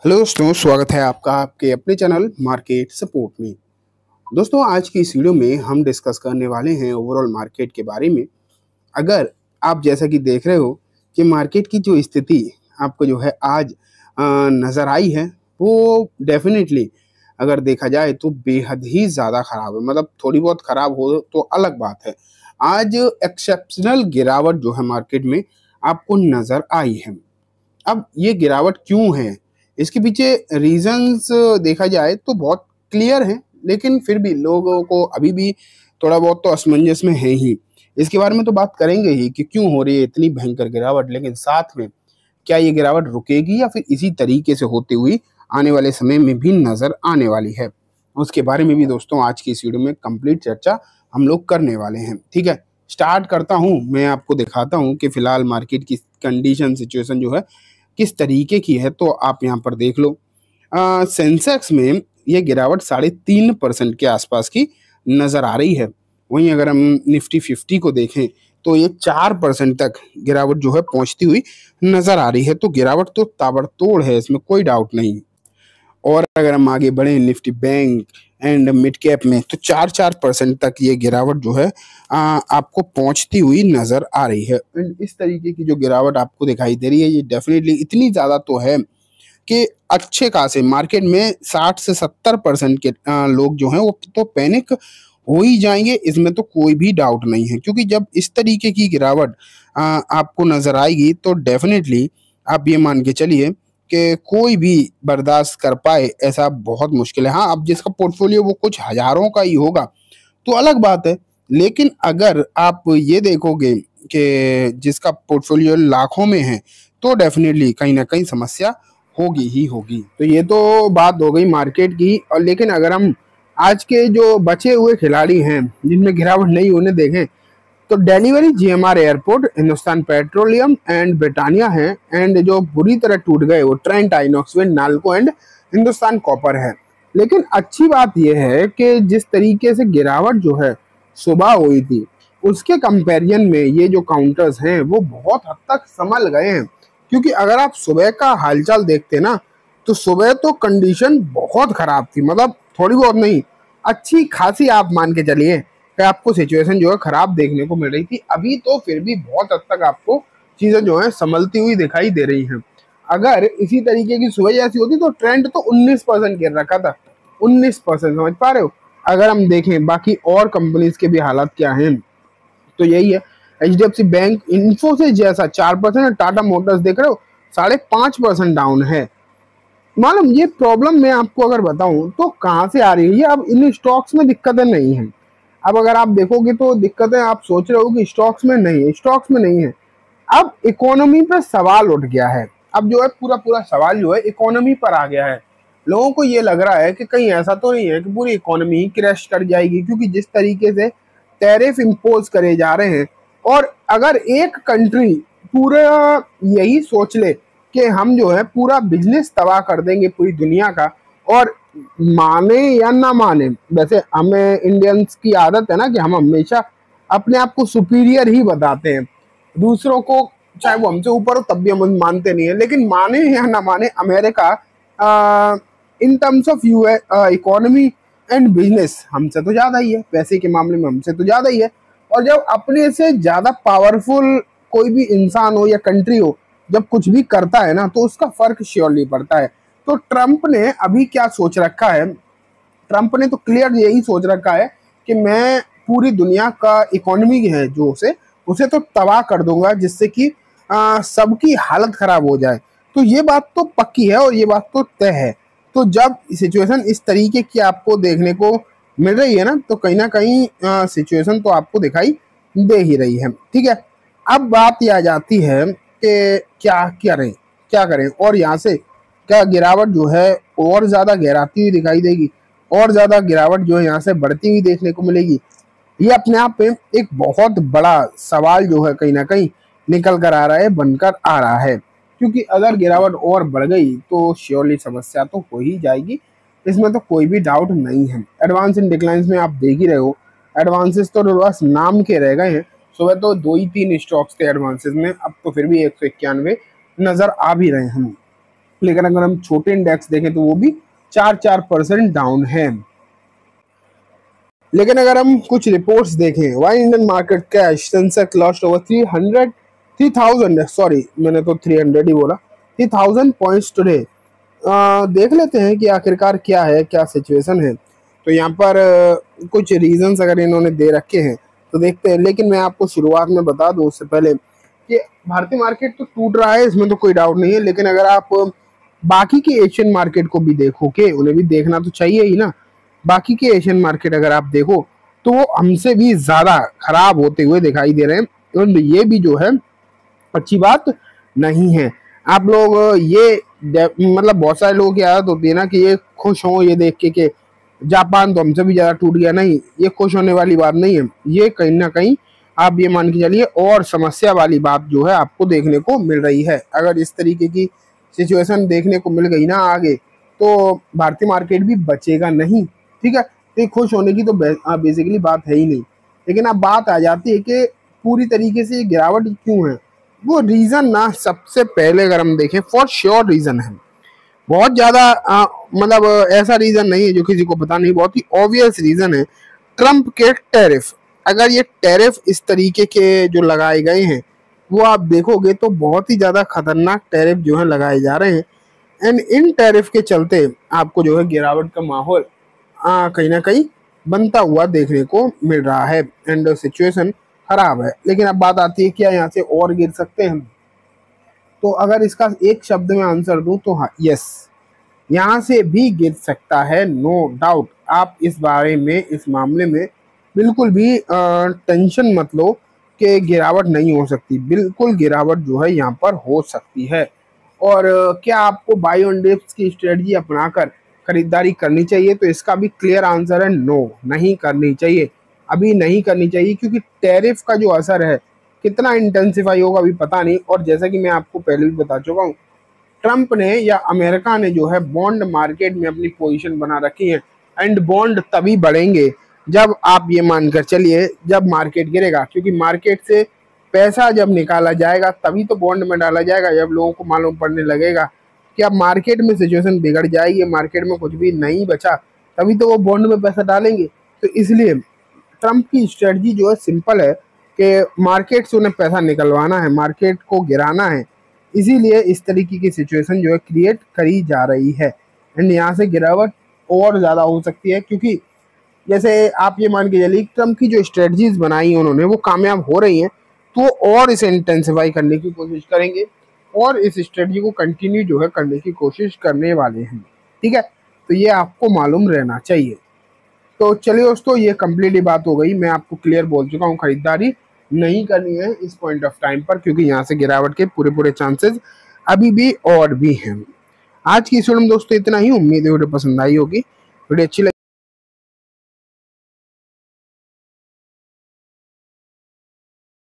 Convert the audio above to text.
Hello दोस्तों, स्वागत है आपका आपके अपने चैनल मार्केट सपोर्ट में। दोस्तों, आज की इस वीडियो में हम डिस्कस करने वाले हैं ओवरऑल मार्केट के बारे में। अगर आप जैसा कि देख रहे हो कि मार्केट की जो स्थिति आपको जो है आज नज़र आई है, वो डेफिनेटली अगर देखा जाए तो बेहद ही ज़्यादा ख़राब है। मतलब थोड़ी बहुत ख़राब हो तो अलग बात है। आज एक्सेप्शनल गिरावट जो है मार्केट में आपको नज़र आई है। अब ये गिरावट क्यों है, इसके पीछे रीजंस देखा जाए तो बहुत क्लियर है, लेकिन फिर भी लोगों को अभी भी थोड़ा बहुत तो असमंजस में है ही। इसके बारे में तो बात करेंगे ही कि क्यों हो रही है इतनी भयंकर गिरावट, लेकिन साथ में क्या ये गिरावट रुकेगी या फिर इसी तरीके से होते हुई आने वाले समय में भी नजर आने वाली है। उसके बारे में भी दोस्तों आज की इस वीडियो में कंप्लीट चर्चा हम लोग करने वाले हैं। ठीक है, स्टार्ट करता हूँ। मैं आपको दिखाता हूँ कि फिलहाल मार्केट की कंडीशन सिचुएशन जो है किस तरीके की है, तो आप यहाँ पर देख लो। सेंसेक्स में ये गिरावट 3.5% के आसपास की नज़र आ रही है। वहीं अगर हम निफ्टी 50 को देखें तो ये 4% तक गिरावट जो है पहुंचती हुई नज़र आ रही है। तो गिरावट तो ताबड़तोड़ है, इसमें कोई डाउट नहीं। और अगर हम आगे बढ़े Nifty bank and mid cap में तो 4% तक ये गिरावट जो है आपको पहुंचती हुई नजर आ रही है। एंड इस तरीके की जो गिरावट आपको दिखाई दे रही है, ये डेफिनेटली इतनी ज्यादा तो है कि अच्छे खासे मार्केट में 60 से 70% के लोग जो हैं वो तो पैनिक हो ही जाएंगे। इसमें तो कोई भी डाउट नहीं है, क्योंकि जब इस तरीके की गिरावट आपको नजर आएगी तो डेफिनेटली आप ये मान के चलिए कि कोई भी बर्दाश्त कर पाए ऐसा बहुत मुश्किल है। हाँ, अब जिसका पोर्टफोलियो वो कुछ हजारों का ही होगा तो अलग बात है, लेकिन अगर आप ये देखोगे कि जिसका पोर्टफोलियो लाखों में है तो डेफिनेटली कहीं ना कहीं समस्या होगी ही होगी। तो ये तो बात हो गई मार्केट की। और लेकिन अगर हम आज के जो बचे हुए खिलाड़ी हैं जिनमें गिरावट नहीं होने देखें तो delivery, GMR airport, Hindustan petroleum and Britannia है। एंड जो बुरी तरह टूट गए वो Trent, INOX wind, NALCO and Hindustan copper है। लेकिन अच्छी बात यह है कि जिस तरीके से गिरावट जो है सुबह हुई थी उसके कंपैरिजन में ये जो काउंटर्स हैं वो बहुत हद तक संभल गए हैं। क्योंकि अगर आप सुबह का हालचाल देखते ना तो सुबह तो कंडीशन बहुत खराब थी। मतलब थोड़ी बहुत नहीं, अच्छी खासी आप मान के चलिए कि आपको सिचुएशन जो है खराब देखने को मिल रही थी। अभी तो फिर भी बहुत हद तक आपको चीजें जो है संभलती हुई दिखाई दे रही हैं। अगर इसी तरीके की सुबह जैसी होती तो ट्रेंड तो 19% गिर रखा था। 19%, समझ पा रहे हो। अगर हम देखें बाकी और कंपनीज के भी हालात क्या हैं तो यही है। एचडीएफसी बैंक, इन्फोसिस जैसा 4%, टाटा मोटर्स देख रहे हो 5.5% डाउन है। मालूम ये प्रॉब्लम मैं आपको अगर बताऊं तो कहाँ से आ रही है। अब इन स्टॉक्स में दिक्कतें नहीं है। अब अगर आप देखोगे तो दिक्कतें आप सोच रहे हो कि स्टॉक्स में नहीं है, स्टॉक्स में नहीं है। अब इकोनॉमी पर सवाल उठ गया है। अब जो है पूरा पूरा सवाल जो है इकोनॉमी पर आ गया है। लोगों को ये लग रहा है कि कहीं ऐसा तो नहीं है कि पूरी इकोनॉमी क्रैश कर जाएगी, क्योंकि जिस तरीके से टैरिफ इम्पोज करे जा रहे हैं। और अगर एक कंट्री पूरा यही सोच ले कि हम जो है पूरा बिजनेस तबाह कर देंगे पूरी दुनिया का, और माने या ना माने, वैसे हमें इंडियंस की आदत है ना कि हम हमेशा अपने आप को सुपीरियर ही बताते हैं दूसरों को, चाहे वो हमसे ऊपर हो तब भी हम मानते नहीं है। लेकिन माने या ना माने, America in terms of economy and business हमसे तो ज्यादा ही है, पैसे के मामले में हमसे तो ज्यादा ही है। और जब अपने से ज्यादा पावरफुल कोई भी इंसान हो या कंट्री हो जब कुछ भी करता है ना तो उसका फर्क श्योरली पड़ता है। तो ट्रंप ने अभी क्या सोच रखा है, ट्रंप ने तो क्लियर यही सोच रखा है कि मैं पूरी दुनिया का इकोनॉमी है जो उसे तो तबाह कर दूंगा, जिससे कि सबकी हालत खराब हो जाए। तो ये बात तो पक्की है और ये बात तो तय है। तो जब सिचुएशन इस तरीके की आपको देखने को मिल रही है ना तो कहीं ना कहीं सिचुएशन तो आपको दिखाई दे ही रही है। ठीक है, अब बात यह आ जाती है कि क्या करें और यहाँ से क्या गिरावट जो है और ज्यादा गहराती हुई दिखाई देगी, और ज्यादा गिरावट जो है यहाँ से बढ़ती हुई देखने को मिलेगी। ये अपने आप में एक बहुत बड़ा सवाल जो है कहीं ना कहीं निकल कर आ रहा है, बनकर आ रहा है। क्योंकि अगर गिरावट और बढ़ गई तो श्योरली समस्या तो हो ही जाएगी, इसमें तो कोई भी डाउट नहीं है। एडवांस इन डिक्लाइंस में आप देख ही रहे हो, एडवांसेस तो बस नाम के रह गए हैं। सुबह तो 2 ही 3 स्टॉक्स थे एडवांसेस में, अब तो फिर भी 191 नजर आ भी रहे हैं। लेकिन अगर हम छोटे इंडेक्स देखें तो वो भी 4% डाउन है। लेकिन अगर हम कुछ रिपोर्ट्स देखें, why Indian market cash Sensex lost over 3000 sorry मैंने तो 300 ही बोला, 3000 पॉइंट्स टुडे। देख लेते हैं कि आखिरकार क्या है, क्या सिचुएशन है। तो यहाँ पर कुछ रीजंस अगर इन्होंने दे रखे हैं तो देखते हैं। लेकिन मैं आपको शुरुआत में बता दूं उससे पहले कि भारतीय मार्केट तो टूट रहा है, इसमें तो कोई डाउट नहीं है। लेकिन अगर आप बाकी के एशियन मार्केट को भी देखोगे, उन्हें भी देखना तो चाहिए ही ना। बाकी के एशियन मार्केट अगर आप देखो तो वो हमसे भी ज्यादा खराब होते हुए दिखाई दे रहे हैं, और ये भी जो है अच्छी बात नहीं है। आप लोग ये मतलब बहुत सारे लोगों की आदत होती है ना कि ये खुश हो ये देख के जापान तो हमसे भी ज्यादा टूट गया। नहीं, ये खुश होने वाली बात नहीं है, ये कहीं ना कहीं आप ये मान के चलिए और समस्या वाली बात जो है आपको देखने को मिल रही है। अगर इस तरीके की सिचुएशन देखने को मिल गई ना आगे, तो भारतीय मार्केट भी बचेगा नहीं। ठीक है, तो खुश होने की तो बेसिकली बात है ही नहीं। लेकिन अब बात आ जाती है कि पूरी तरीके से गिरावट क्यों है। वो रीजन ना सबसे पहले अगर हम देखें, फॉर श्योर रीजन है, बहुत ज्यादा मतलब ऐसा रीजन नहीं है जो किसी को पता नहीं, बहुत ही ऑब्वियस रीजन है, ट्रम्प के टैरिफ। अगर ये टैरिफ इस तरीके के जो लगाए गए हैं वो आप देखोगे तो बहुत ही ज्यादा खतरनाक टैरिफ जो है लगाए जा रहे हैं। एंड इन टैरिफ के चलते आपको जो है गिरावट का माहौल कहीं ना कहीं बनता हुआ देखने को मिल रहा है, एंड सिचुएशन खराब है। लेकिन अब बात आती है क्या यहाँ से और गिर सकते हैं। तो अगर इसका एक शब्द में आंसर दूं तो हाँ, यस, यहाँ से भी गिर सकता है, नो डाउट। आप इस बारे में, इस मामले में बिल्कुल भी टेंशन मत लो कि गिरावट नहीं हो सकती। बिल्कुल गिरावट जो है यहाँ पर हो सकती है। और क्या आपको बाय ऑन डिप्स की स्ट्रेटजी अपनाकर खरीदारी करनी चाहिए? तो इसका भी क्लियर आंसर है नो, नहीं करनी चाहिए। अभी नहीं करनी चाहिए, क्योंकि टैरिफ का जो असर है कितना इंटेंसिफाई होगा अभी पता नहीं। और जैसा कि मैं आपको पहले भी बता चुका हूँ, ट्रंप ने या अमेरिका ने जो है बॉन्ड मार्केट में अपनी पोजीशन बना रखी है। एंड बॉन्ड तभी बढ़ेंगे जब आप ये मानकर चलिए जब मार्केट गिरेगा, क्योंकि मार्केट से पैसा जब निकाला जाएगा तभी तो बॉन्ड में डाला जाएगा। जब लोगों को मालूम पड़ने लगेगा कि अब मार्केट में सिचुएशन बिगड़ जाएगी, मार्केट में कुछ भी नहीं बचा, तभी तो वो बॉन्ड में पैसा डालेंगे। तो इसलिए ट्रंप की स्ट्रेटजी जो है सिंपल है कि मार्केट से उन्हें पैसा निकलवाना है, मार्केट को गिराना है। इसीलिए इस तरीके की सिचुएशन जो है क्रिएट करी जा रही है। एंड यहाँ से गिरावट और ज़्यादा हो सकती है, क्योंकि जैसे आप ये मान के चलिए ट्रम्प की जो स्ट्रेटजीज बनाई उन्होंने वो कामयाब हो रही हैं, तो और इसे इंटेंसिफाई करने की कोशिश करेंगे और इस स्ट्रेटजी को कंटिन्यू जो है करने की कोशिश करने वाले हैं। ठीक है, तो ये आपको मालूम रहना चाहिए। तो चलिए दोस्तों, ये कम्प्लीटली बात हो गई। मैं आपको क्लियर बोल चुका हूँ, खरीदारी नहीं करनी है इस पॉइंट ऑफ टाइम पर, क्योंकि यहाँ से गिरावट के पूरे चांसेस अभी भी और भी हैं। आज की इस वीडियो में दोस्तों इतना ही। उम्मीद है वीडियो पसंद आई होगी। वीडियो अच्छी लगी